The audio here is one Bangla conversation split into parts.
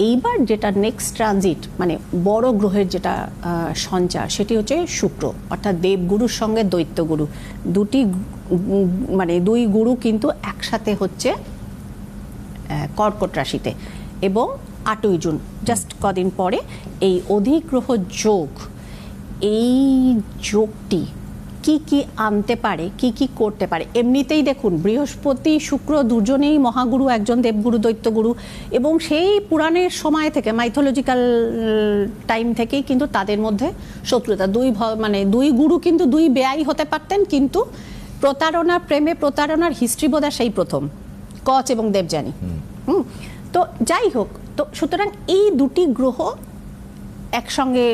এইবার যেটা নেক্সট ট্রানজিট মানে বড় গ্রহের যেটা সঞ্চার সেটি হচ্ছে শুক্র, অর্থাৎ দেবগুরুর সঙ্গে দৈত্যগুরু, দুই গুরু কিন্তু একসাথে হচ্ছে কর্কট রাশিতে। এবং 8ই জুন জাস্ট কদিন পরে এই অধিগ্রহ যোগ, এই যোগটি কি কি আনতে পারে, কি কি করতে পারে। এমনিতেই দেখুন বৃহস্পতি শুক্র দুজনেই মহাগুরু, একজন দেবগুরু দৈত্যগুরু, এবং সেই পুরাণের সময় থেকে মাইথোলজিক্যাল টাইম থেকেই কিন্তু তাদের মধ্যে শত্রুতা। দুই গুরু কিন্তু দুই বেয়াই হতে পারতেন, কিন্তু প্রতারণা, প্রেমে প্রতারণার হিস্ট্রি বোধহয় সেই প্রথম কচ এবং দেবযানী। তো যাই হোক, তো সুতরাং এই দুটি গ্রহ একসঙ্গে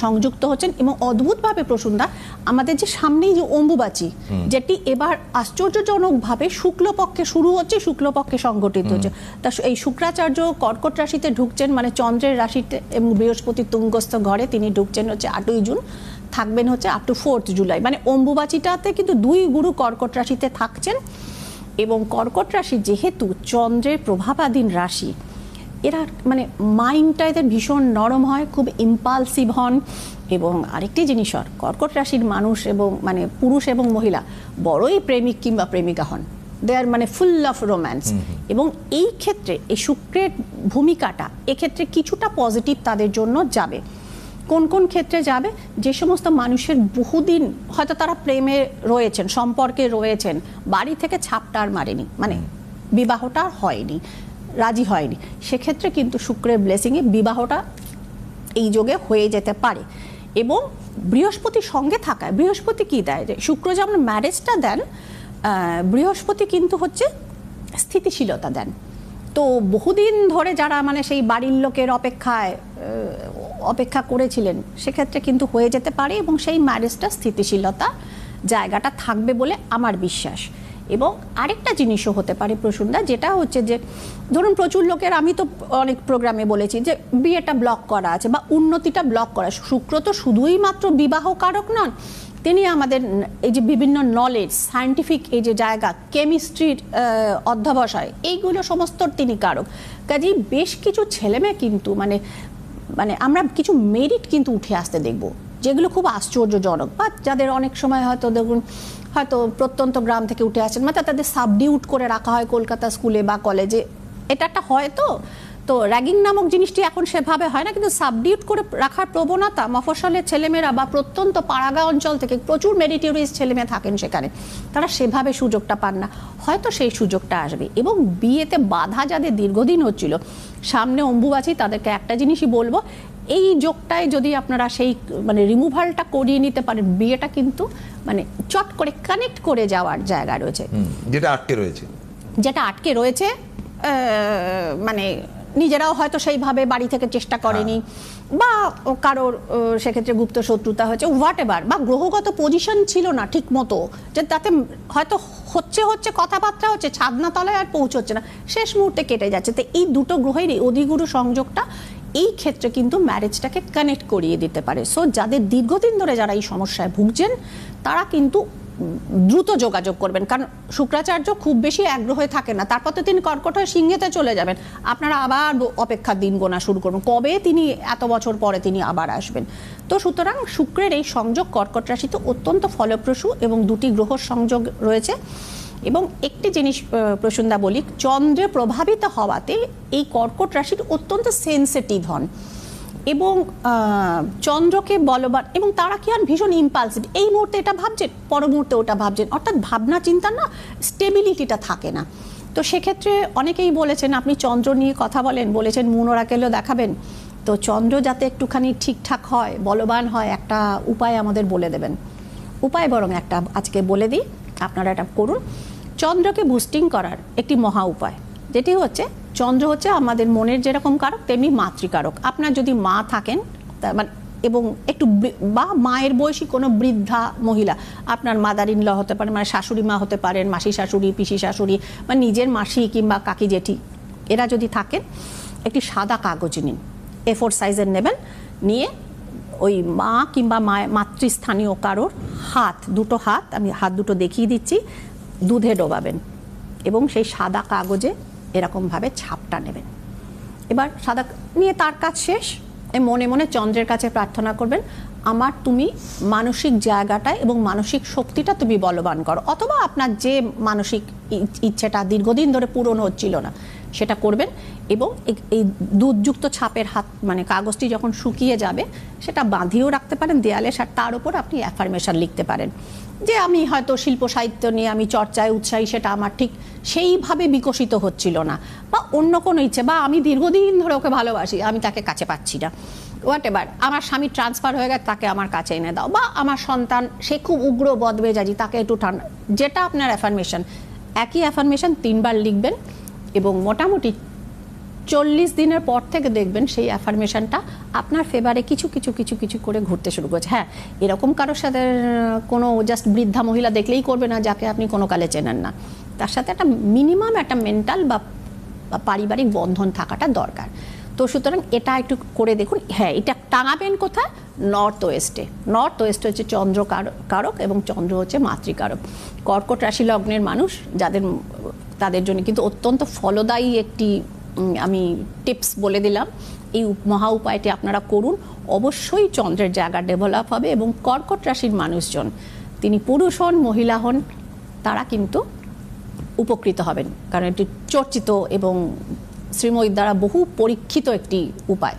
সংযুক্ত হচ্ছেন এবং অদ্ভুতভাবে প্রসূনদা আমাদের যে সামনেই যে অম্বুবাচী, যেটি এবার আশ্চর্যজনকভাবে শুক্লপক্ষে শুরু হচ্ছে, শুক্লপক্ষে সংগঠিত হচ্ছে। তা এই শুক্রাচার্য কর্কট রাশিতে ঢুকছেন, মানে চন্দ্রের রাশিতে, এবং বৃহস্পতি তুঙ্গস্থ ঘরে তিনি ঢুকছেন হচ্ছে 8ই জুন, থাকবেন হচ্ছে আপ টু 4th জুলাই। মানে অম্বুবাচীটাতে কিন্তু দুই গুরু কর্কট রাশিতে থাকছেন। এবং কর্কট রাশি যেহেতু চন্দ্রের প্রভাবাধীন রাশি, এরা মানে মাইন্ডটা এদের ভীষণ নরম হয়, খুব ইম্পালসিভ হন। এবং আরেকটি জিনিস, কর্কট রাশির মানুষ এবং মানে পুরুষ এবং মহিলা বড়ই প্রেমিক কিংবা প্রেমিকা হন, দে আর মানে ফুল অফ রোম্যান্স। এবং এই ক্ষেত্রে এই শুক্রের ভূমিকাটা এক্ষেত্রে কিছুটা পজিটিভ তাদের জন্য যাবে। কোন কোন ক্ষেত্রে যাবে? যে সমস্ত মানুষের বহুদিন হয়তো তারা প্রেমে রয়েছেন, সম্পর্কে রয়েছেন, বাড়ি থেকে ছাপটার মারেনি, মানে বিবাহটা হয়নি, রাজি হয়নি, সেক্ষেত্রে কিন্তু শুক্রের ব্লেসিংয়ে বিবাহটা এই যোগে হয়ে যেতে পারে। এবং বৃহস্পতির সঙ্গে থাকায়, বৃহস্পতি কি দেয়, যে শুক্র যেমন ম্যারেজটা দেন, বৃহস্পতি কিন্তু হচ্ছে স্থিতিশীলতা দেন। তো বহুদিন ধরে যারা মানে সেই বাড়ির লোকের অপেক্ষা করেছিলেন, সেক্ষেত্রে কিন্তু হয়ে যেতে পারে, এবং সেই ম্যারেজটা স্থিতিশীলতা জায়গাটা থাকবে বলে আমার বিশ্বাস। এবং আরেকটা জিনিসও হতে পারে প্রসূনদা, যেটা হচ্ছে যে ধরুন প্রচুর লোকের, আমি তো অনেক প্রোগ্রামে বলেছি যে বিয়েটা ব্লক করা আছে বা উন্নতিটা ব্লক করা। শুক্র তো শুধুই মাত্র বিবাহ কারক নন, তিনি আমাদের এই যে বিভিন্ন নলেজ, সায়েন্টিফিক এই যে জায়গা, কেমিস্ট্রির অধ্যবসায়, এইগুলো সমস্ত তিনি কারক। কাজেই বেশ কিছু ছেলেমেয়ে কিন্তু মানে আমরা কিছু মেরিট কিন্তু উঠে আসতে দেখব, যেগুলো খুব আশ্চর্যজনক। বা যাদের অনেক সময় হয়তো দেখুন হয়তো প্রত্যন্ত গ্রাম থেকে উঠে আসেন, মানে তাদের সাবডিউট করে রাখা হয় কলকাতা স্কুলে বা কলেজে, এটা একটা হয়। তো র্যাগিং নামক জিনিসটি এখন সেভাবে হয় না, কিন্তু সাবডিউট করে রাখার প্রবণতা মফস্বলের ছেলেমেয়েরা বা প্রত্যন্ত পাড়াগা অঞ্চল থেকে প্রচুর মেরিটোরিয়াস ছেলেমেয়ে থাকেন সেখানে, তারা সেভাবে সুযোগটা পান না, হয়তো সেই সুযোগটা আসবে। এবং বিয়েতে বাধা যাদের দীর্ঘদিন হচ্ছিল, সামনে অম্বুবাচী, তাদেরকে একটা জিনিসই বলবো, এই যোগটায় যদি আপনারা সেই মানে রিমুভালটা করিয়ে নিতে পারেন, বিয়েটা কিন্তু মানে চট করে কানেক্ট করে যাওয়ার জায়গা রয়েছে। যেটা আটকে রয়েছে মানে নিজেরাও হয়তো সেইভাবে বাড়ি থেকে চেষ্টা করেনি, বা কারোর সেক্ষেত্রে গুপ্ত শত্রুতা হয়েছে, হোয়াট এভার, বা গ্রহগত পজিশন ছিল না ঠিক মতো, যে তাতে হয়তো হচ্ছে কথাবার্তা হচ্ছে, ছাদনা তলায় আর পৌঁছচ্ছে না, শেষ মুহূর্তে কেটে যাচ্ছে। তো এই দুটো গ্রহের এই অধিগুরু সংযোগটা এই ক্ষেত্রে কিন্তু ম্যারেজটাকে কানেক্ট করিয়ে দিতে পারে। সো যাদের দীর্ঘদিন ধরে যারা এই সমস্যায় ভুগছেন, তারা কিন্তু দ্রুত যোগাযোগ করবেন, কারণ শুক্রাচার্য খুব বেশি আগ্রহ হয়ে থাকে না, তারপর তো তিনি কর্কট হয়ে সিংহেতে চলে যাবেন, আপনারা আবার অপেক্ষার দিন গোনা শুরু করবেন, কবে তিনি এত বছর পরে তিনি আবার আসবেন। তো সুতরাং শুক্রের এই সংযোগ কর্কট রাশিতে অত্যন্ত ফলপ্রসূ, এবং দুটি গ্রহ সংযোগ রয়েছে। এবং একটি জিনিস প্রসূনদা বলি, চন্দ্রে প্রভাবিত হওয়াতে এই কর্কট রাশির অত্যন্ত সেন্সিটিভ হন, এবং চন্দ্রকে বলবান, এবং তারা কি হন ভীষণ ইম্পালসিভ, এই মুহূর্তে এটা ভাবছেন, পর মুহূর্তে ওটা ভাবছেন, অর্থাৎ ভাবনা চিন্তা না, স্টেবিলিটিটা থাকে না। তো সেক্ষেত্রে অনেকেই বলেছেন আপনি চন্দ্র নিয়ে কথা বলেছেন মুন ওরাকেলও দেখাবেন, তো চন্দ্র যাতে একটুখানি ঠিকঠাক হয়, বলবান হয়, একটা উপায় আমাদের বলে দেবেন। উপায় বরং একটা আজকে বলে দিই, আপনারা এটা করুন। চন্দ্রকে বুস্টিং করার একটি মহা উপায়, যেটি হচ্ছে চন্দ্র হচ্ছে আমাদের মনের যেরকম কারক, তেমনি মাতৃকারক। আপনার যদি মা থাকেন মানে, এবং একটু বা মায়ের বয়সী কোনো বৃদ্ধা মহিলা, আপনার মাদার ইন ল হতে পারে, মানে শাশুড়ি মা হতে পারেন, মাসি শাশুড়ি, পিসি শাশুড়ি, বা নিজের মাসি কিংবা কাকি জেঠি, এরা যদি থাকেন, একটি সাদা কাগজ নিন, A4 সাইজের নেবেন, নিয়ে ওই মা কিংবা মাতৃস্থানীয় কারোর দুটো হাত, আমি হাত দুটো দেখিয়ে দিচ্ছি, দুধে ডোবাবেন, এবং সেই সাদা কাগজে এরকমভাবে ছাপটা নেবেন, এবার সাদা নিয়ে তার কাজ শেষ। মনে মনে চন্দ্রের কাছে প্রার্থনা করবেন, আমার তুমি মানসিক জায়গাটায় এবং মানসিক শক্তিটা তুমি বলবান করো, অথবা আপনার যে মানসিক ইচ্ছেটা দীর্ঘদিন ধরে পূরণ হচ্ছিল না সেটা করবেন। এবং এই দুধযুক্ত ছাপের হাত মানে কাগজটি যখন শুকিয়ে যাবে সেটা বাঁধিয়েও রাখতে পারেন দেয়ালে, তার উপর আপনি অ্যাফার্মেশন লিখতে পারেন যে আমি হয়তো শিল্প সাহিত্য নিয়ে আমি চর্চায় উৎসাহী, সেটা আমার ঠিক সেইভাবে বিকশিত হচ্ছিল না, বা অন্য কোনো ইচ্ছে, বা আমি দীর্ঘদিন ধরে ওকে ভালোবাসি, আমি তাকে কাছে পাচ্ছি না, হোয়াট এভার, আমার স্বামী ট্রান্সফার হয়ে গেছে, তাকে আমার কাছে এনে দাও, বা আমার সন্তান সে খুব উগ্র বদমেজাজি, তাকে একটু ঠান্ডা, যেটা আপনার অ্যাফার্মেশন, একই অ্যাফার্মেশন 3 বার লিখবেন এবং মোটামুটি 40 দিনের পর থেকে দেখবেন সেই অ্যাফার্মেশনটা আপনার ফেভারে কিছু কিছু কিছু কিছু করে ঘুরতে শুরু করছে। হ্যাঁ, এরকম কারোর সাথে কোনো জাস্ট বৃদ্ধা মহিলা দেখলেই করবে না যাকে আপনি কোনো কালে চেনেন না, তার সাথে একটা মিনিমাম একটা মেন্টাল বা পারিবারিক বন্ধন থাকাটা দরকার। তো সুতরাং এটা একটু করে দেখুন। হ্যাঁ, এটা টাঙাবেন কোথায়? নর্থ ওয়েস্টে। নর্থ ওয়েস্ট হচ্ছে চন্দ্র কারক এবং চন্দ্র হচ্ছে মাতৃকারক। কর্কট রাশি লগ্নের মানুষ তাদের জন্য কিন্তু অত্যন্ত ফলদায়ী একটি আমি টিপস বলে দিলাম, এই মহা উপায়টি আপনারা করুন, অবশ্যই চন্দ্রের জায়গা ডেভেলপ হবে। এবং কর্কট রাশির মানুষজন, তিনি পুরুষ হন মহিলা হন, তারা কিন্তু উপকৃত হবেন, কারণ এটি চর্চিত এবং শ্রীময়ীর দ্বারা বহু পরীক্ষিত একটি উপায়।